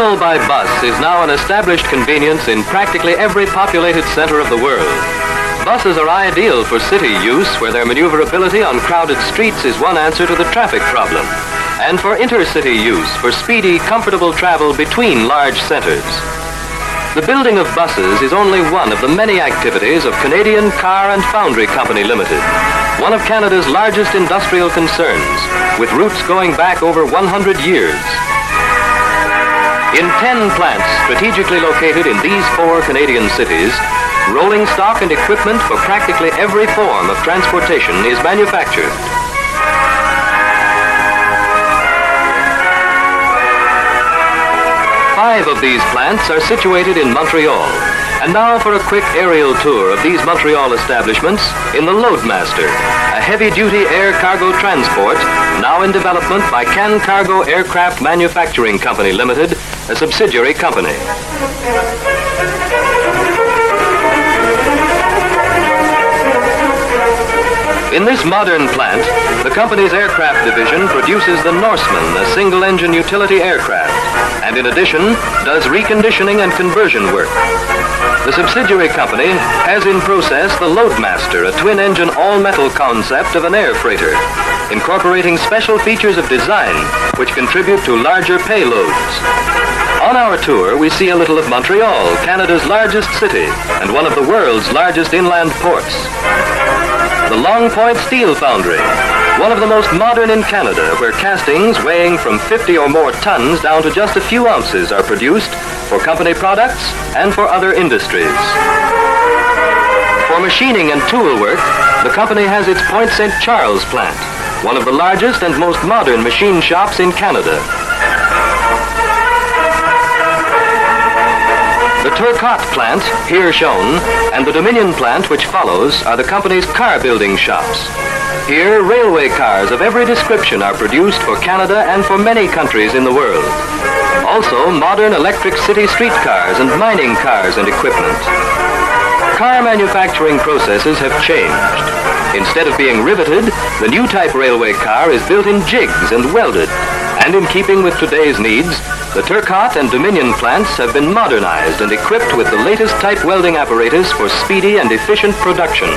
Travel by bus is now an established convenience in practically every populated center of the world. Buses are ideal for city use, where their maneuverability on crowded streets is one answer to the traffic problem, and for intercity use, for speedy, comfortable travel between large centers. The building of buses is only one of the many activities of Canadian Car and Foundry Company Limited, one of Canada's largest industrial concerns, with roots going back over 100 years. In 10 plants strategically located in these 4 Canadian cities, rolling stock and equipment for practically every form of transportation is manufactured. Five of these plants are situated in Montreal. And now for a quick aerial tour of these Montreal establishments in the Loadmaster, a heavy-duty air cargo transport now in development by Can Cargo Aircraft Manufacturing Company Limited, a subsidiary company. In this modern plant, the company's aircraft division produces the Norseman, a single-engine utility aircraft, and in addition, does reconditioning and conversion work. The subsidiary company has in process the Loadmaster, a twin-engine all-metal concept of an air freighter, incorporating special features of design which contribute to larger payloads. On our tour, we see a little of Montreal, Canada's largest city, and one of the world's largest inland ports. The Long Point Steel Foundry, one of the most modern in Canada, where castings weighing from 50 or more tons down to just a few ounces are produced for company products and for other industries. For machining and tool work, the company has its Point St. Charles plant, one of the largest and most modern machine shops in Canada. The Turcotte plant, here shown, and the Dominion plant, which follows, are the company's car building shops. Here, railway cars of every description are produced for Canada and for many countries in the world. Also, modern electric city streetcars and mining cars and equipment. Car manufacturing processes have changed. Instead of being riveted, the new type railway car is built in jigs and welded. And in keeping with today's needs, the Turcotte and Dominion plants have been modernized and equipped with the latest type welding apparatus for speedy and efficient production.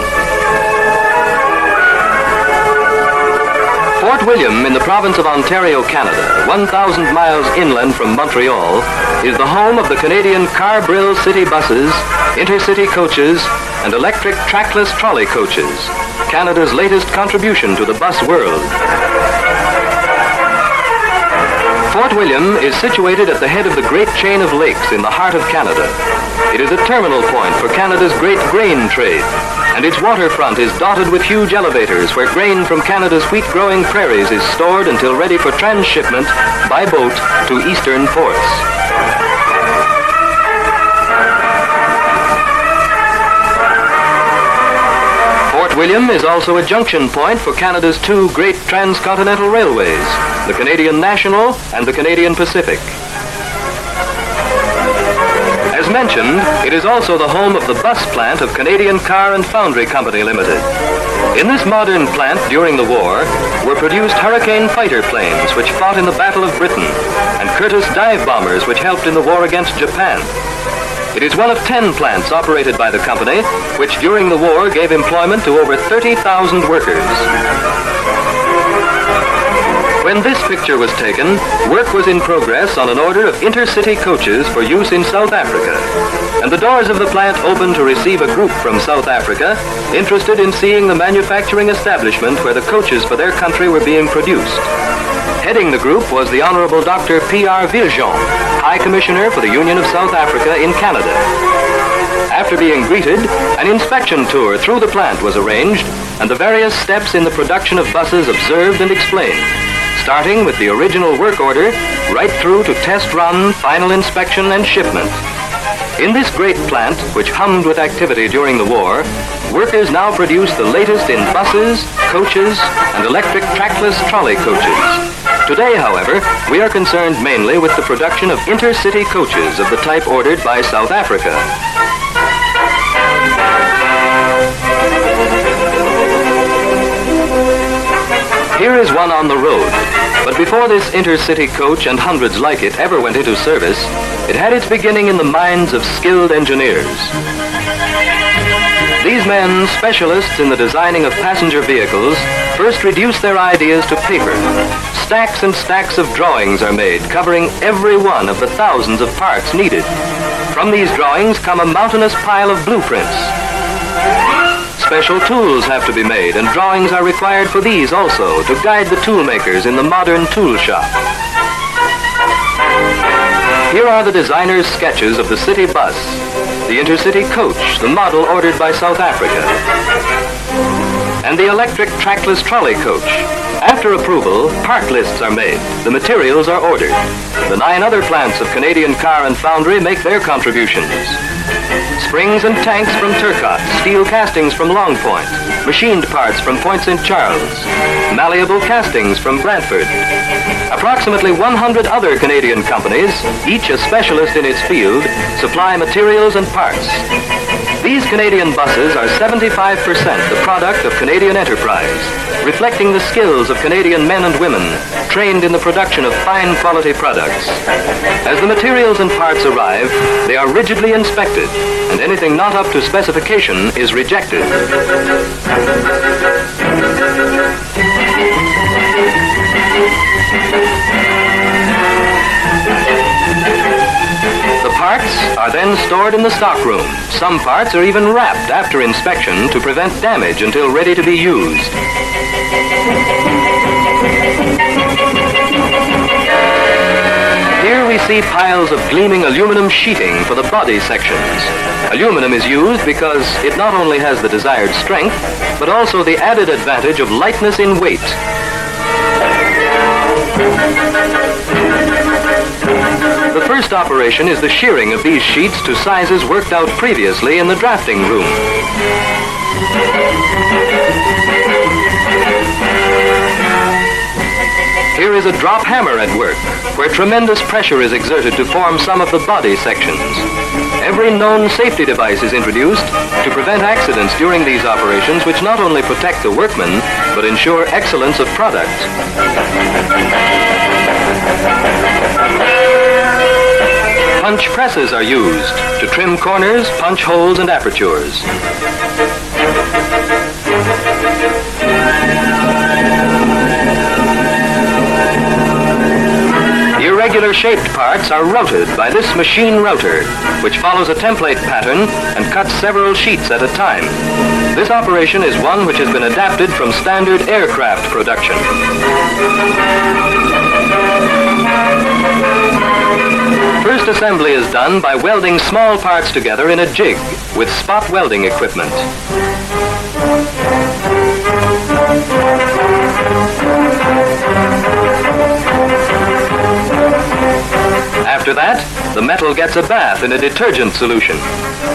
Fort William in the province of Ontario, Canada, 1,000 miles inland from Montreal, is the home of the Canadian Car Brill city buses, intercity coaches, and electric trackless trolley coaches, Canada's latest contribution to the bus world. Fort William is situated at the head of the great chain of lakes in the heart of Canada. It is a terminal point for Canada's great grain trade, and its waterfront is dotted with huge elevators where grain from Canada's wheat-growing prairies is stored until ready for transshipment by boat to eastern ports. Fort William is also a junction point for Canada's 2 great transcontinental railways, the Canadian National and the Canadian Pacific. As mentioned, it is also the home of the bus plant of Canadian Car and Foundry Company Limited. In this modern plant during the war were produced Hurricane fighter planes which fought in the Battle of Britain, and Curtiss dive bombers which helped in the war against Japan. It is one of 10 plants operated by the company, which during the war gave employment to over 30,000 workers. When this picture was taken, work was in progress on an order of intercity coaches for use in South Africa, and the doors of the plant opened to receive a group from South Africa interested in seeing the manufacturing establishment where the coaches for their country were being produced. Heading the group was the Honorable Dr. P.R. Viljoen, High Commissioner for the Union of South Africa in Canada. After being greeted, an inspection tour through the plant was arranged, and the various steps in the production of buses observed and explained, starting with the original work order, right through to test run, final inspection, and shipment. In this great plant, which hummed with activity during the war, workers now produce the latest in buses, coaches, and electric trackless trolley coaches. Today, however, we are concerned mainly with the production of intercity coaches of the type ordered by South Africa. Here is one on the road, but before this intercity coach and hundreds like it ever went into service, it had its beginning in the minds of skilled engineers. These men, specialists in the designing of passenger vehicles, first reduced their ideas to paper. Stacks and stacks of drawings are made, covering every one of the thousands of parts needed. From these drawings come a mountainous pile of blueprints. Special tools have to be made, and drawings are required for these also to guide the tool makers in the modern tool shop. Here are the designer's sketches of the city bus, the intercity coach, the model ordered by South Africa, and the electric trackless trolley coach. After approval, part lists are made. The materials are ordered. The 9 other plants of Canadian Car and Foundry make their contributions. Springs and tanks from Turcotte, steel castings from Long Point, machined parts from Point St. Charles, malleable castings from Brantford. Approximately 100 other Canadian companies, each a specialist in its field, supply materials and parts. These Canadian buses are 75% the product of Canadian enterprise, reflecting the skills of Canadian men and women trained in the production of fine quality products. As the materials and parts arrive, they are rigidly inspected, and anything not up to specification is rejected. The parts are then stored in the stockroom. Some parts are even wrapped after inspection to prevent damage until ready to be used. Here we see piles of gleaming aluminum sheeting for the body sections. Aluminum is used because it not only has the desired strength, but also the added advantage of lightness in weight. The first operation is the shearing of these sheets to sizes worked out previously in the drafting room. Here is a drop hammer at work, where tremendous pressure is exerted to form some of the body sections. Every known safety device is introduced to prevent accidents during these operations, which not only protect the workmen, but ensure excellence of product. Punch presses are used to trim corners, punch holes, and apertures. Irregular shaped parts are routed by this machine router, which follows a template pattern and cuts several sheets at a time. This operation is one which has been adapted from standard aircraft production. First assembly is done by welding small parts together in a jig with spot welding equipment. After that, the metal gets a bath in a detergent solution.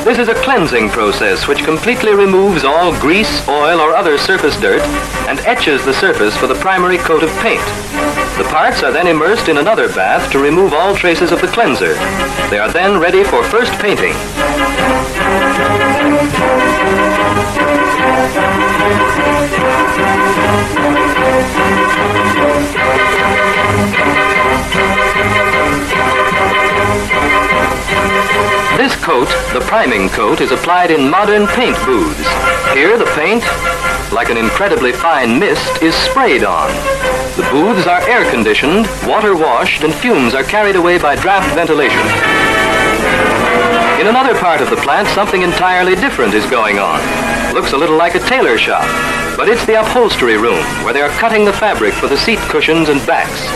This is a cleansing process which completely removes all grease, oil, or other surface dirt and etches the surface for the primary coat of paint. The parts are then immersed in another bath to remove all traces of the cleanser. They are then ready for first painting. This coat, the priming coat, is applied in modern paint booths. Here the paint, like an incredibly fine mist, is sprayed on. The booths are air-conditioned, water-washed, and fumes are carried away by draft ventilation. In another part of the plant, something entirely different is going on. Looks a little like a tailor shop, but it's the upholstery room, where they are cutting the fabric for the seat cushions and backs.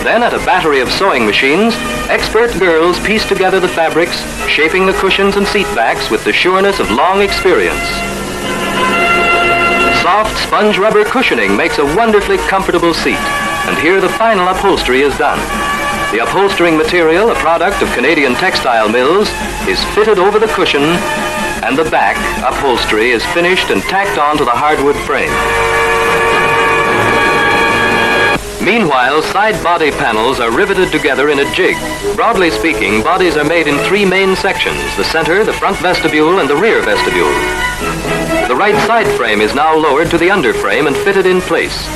Then, at a battery of sewing machines, expert girls piece together the fabrics, shaping the cushions and seat backs with the sureness of long experience. Soft sponge rubber cushioning makes a wonderfully comfortable seat, and here the final upholstery is done. The upholstering material, a product of Canadian textile mills, is fitted over the cushion, and the back upholstery is finished and tacked onto the hardwood frame. Meanwhile, side body panels are riveted together in a jig. Broadly speaking, bodies are made in 3 main sections: the center, the front vestibule, and the rear vestibule. The right side frame is now lowered to the under frame and fitted in place.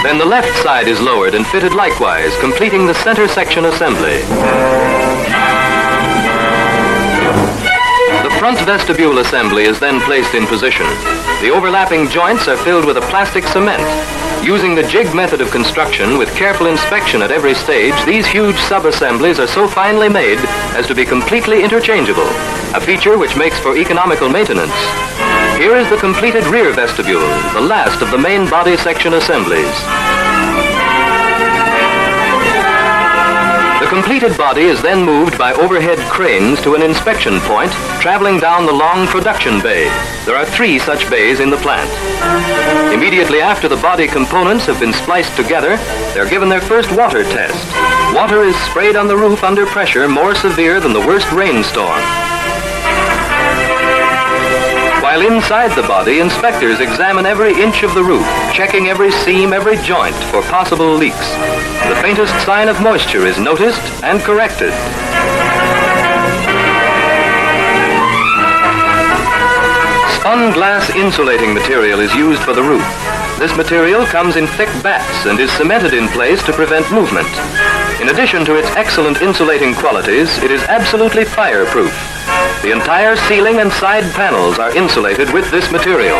Then the left side is lowered and fitted likewise, completing the center section assembly. The front vestibule assembly is then placed in position. The overlapping joints are filled with a plastic cement. Using the jig method of construction with careful inspection at every stage, these huge sub-assemblies are so finely made as to be completely interchangeable, a feature which makes for economical maintenance. Here is the completed rear vestibule, the last of the main body section assemblies. The completed body is then moved by overhead cranes to an inspection point, traveling down the long production bay. There are 3 such bays in the plant. Immediately after the body components have been spliced together, they're given their first water test. Water is sprayed on the roof under pressure more severe than the worst rainstorm. While inside the body, inspectors examine every inch of the roof, checking every seam, every joint for possible leaks. The faintest sign of moisture is noticed and corrected. Spun glass insulating material is used for the roof. This material comes in thick bats and is cemented in place to prevent movement. In addition to its excellent insulating qualities, it is absolutely fireproof. The entire ceiling and side panels are insulated with this material.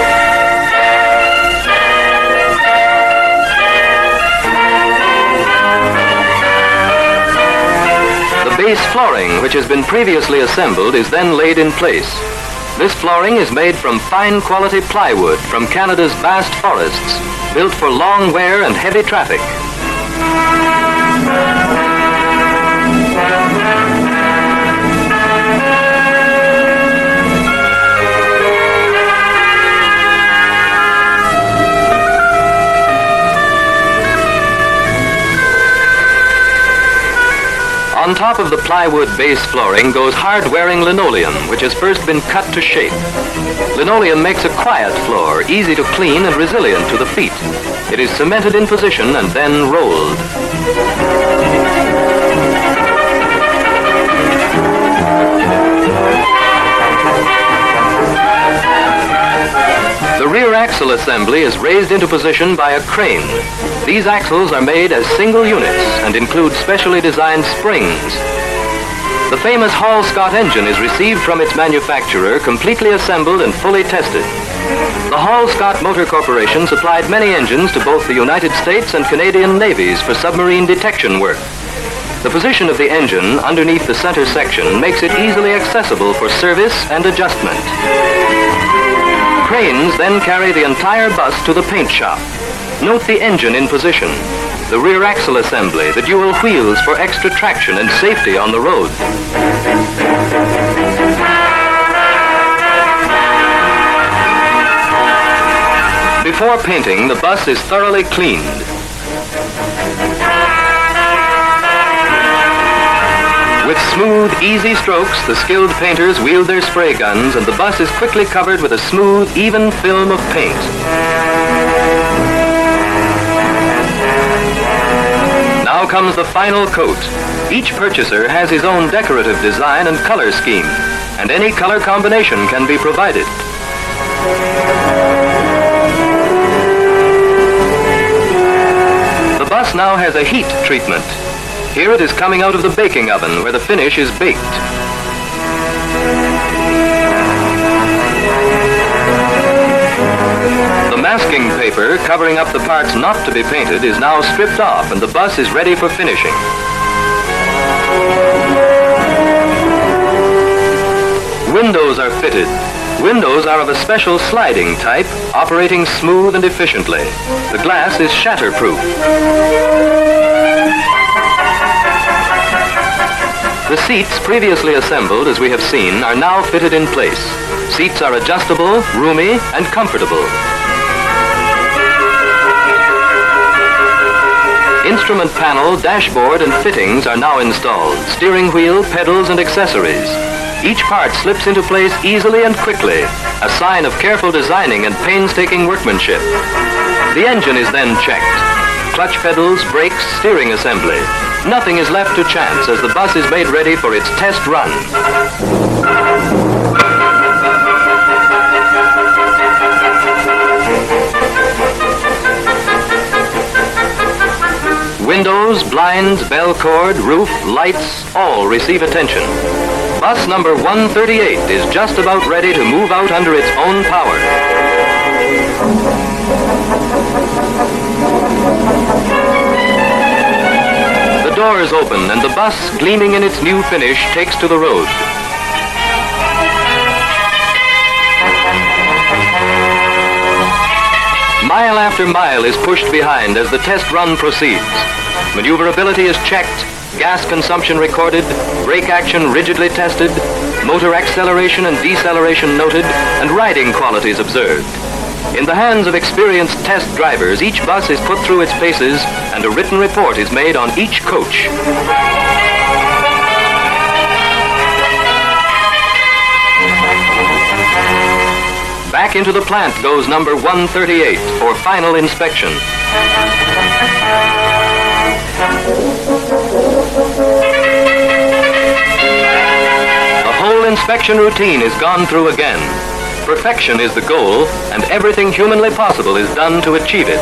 The base flooring, which has been previously assembled, is then laid in place. This flooring is made from fine quality plywood from Canada's vast forests, built for long wear and heavy traffic. On top of the plywood base flooring goes hard-wearing linoleum, which has first been cut to shape. Linoleum makes a quiet floor, easy to clean and resilient to the feet. It is cemented in position and then rolled. The rear axle assembly is raised into position by a crane. These axles are made as single units and include specially designed springs. The famous Hall-Scott engine is received from its manufacturer, completely assembled and fully tested. The Hall-Scott Motor Corporation supplied many engines to both the United States and Canadian navies for submarine detection work. The position of the engine underneath the center section makes it easily accessible for service and adjustment. Cranes then carry the entire bus to the paint shop. Note the engine in position, the rear axle assembly, the dual wheels for extra traction and safety on the road. Before painting, the bus is thoroughly cleaned. With smooth, easy strokes, the skilled painters wield their spray guns and the bus is quickly covered with a smooth, even film of paint. Now comes the final coat. Each purchaser has his own decorative design and color scheme, and any color combination can be provided. The bus now has a heat treatment. Here it is coming out of the baking oven where the finish is baked. The masking paper covering up the parts not to be painted is now stripped off and the bus is ready for finishing. Windows are fitted. Windows are of a special sliding type, operating smooth and efficiently. The glass is shatterproof. The seats previously assembled, as we have seen, are now fitted in place. Seats are adjustable, roomy, and comfortable. Instrument panel, dashboard, and fittings are now installed. Steering wheel, pedals, and accessories. Each part slips into place easily and quickly, a sign of careful designing and painstaking workmanship. The engine is then checked. Clutch pedals, brakes, steering assembly. Nothing is left to chance as the bus is made ready for its test run. Windows, blinds, bell cord, roof, lights, all receive attention. Bus number 138 is just about ready to move out under its own power. The doors open and the bus, gleaming in its new finish, takes to the road. Mile after mile is pushed behind as the test run proceeds. Maneuverability is checked, gas consumption recorded, brake action rigidly tested, motor acceleration and deceleration noted, and riding qualities observed. In the hands of experienced test drivers, each bus is put through its paces and a written report is made on each coach. Back into the plant goes number 138 for final inspection. The whole inspection routine is gone through again. Perfection is the goal, and everything humanly possible is done to achieve it.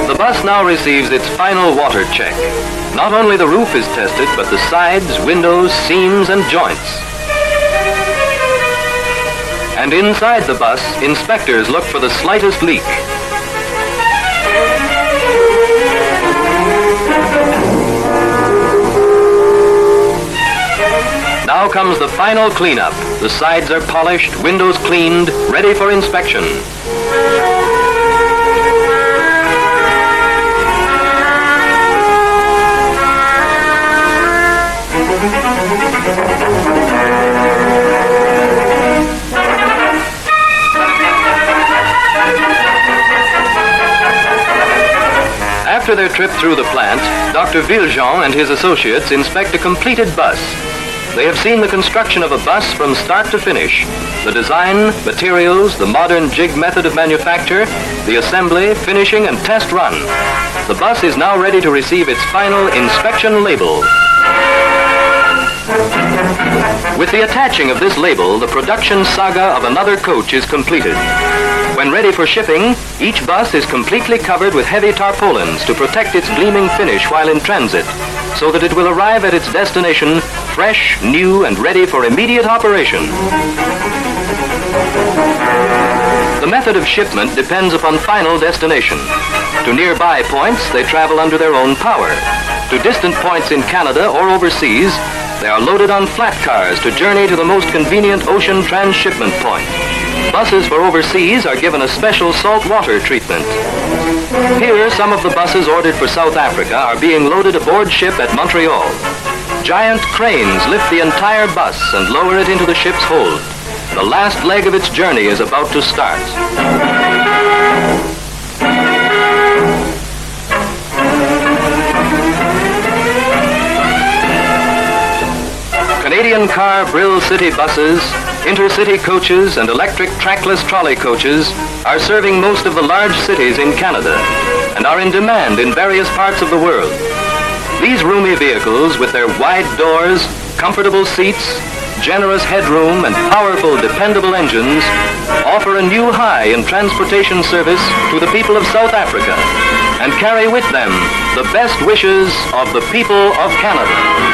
The bus now receives its final water check. Not only the roof is tested, but the sides, windows, seams, and joints. And inside the bus, inspectors look for the slightest leak. Now comes the final cleanup. The sides are polished, windows cleaned, ready for inspection. After their trip through the plant, Dr. Villejean and his associates inspect a completed bus. They have seen the construction of a bus from start to finish. The design, materials, the modern jig method of manufacture, the assembly, finishing, and test run. The bus is now ready to receive its final inspection label. With the attaching of this label, the production saga of another coach is completed. When ready for shipping, each bus is completely covered with heavy tarpaulins to protect its gleaming finish while in transit, so that it will arrive at its destination fresh, new, and ready for immediate operation. The method of shipment depends upon final destination. To nearby points, they travel under their own power. To distant points in Canada or overseas, they are loaded on flat cars to journey to the most convenient ocean transshipment point. Buses for overseas are given a special salt water treatment. Here, some of the buses ordered for South Africa are being loaded aboard ship at Montreal. Giant cranes lift the entire bus and lower it into the ship's hold. The last leg of its journey is about to start. Canadian car Brill City buses, intercity coaches, and electric trackless trolley coaches are serving most of the large cities in Canada and are in demand in various parts of the world. These roomy vehicles, with their wide doors, comfortable seats, generous headroom, and powerful, dependable engines, offer a new high in transportation service to the people of South Africa and carry with them the best wishes of the people of Canada.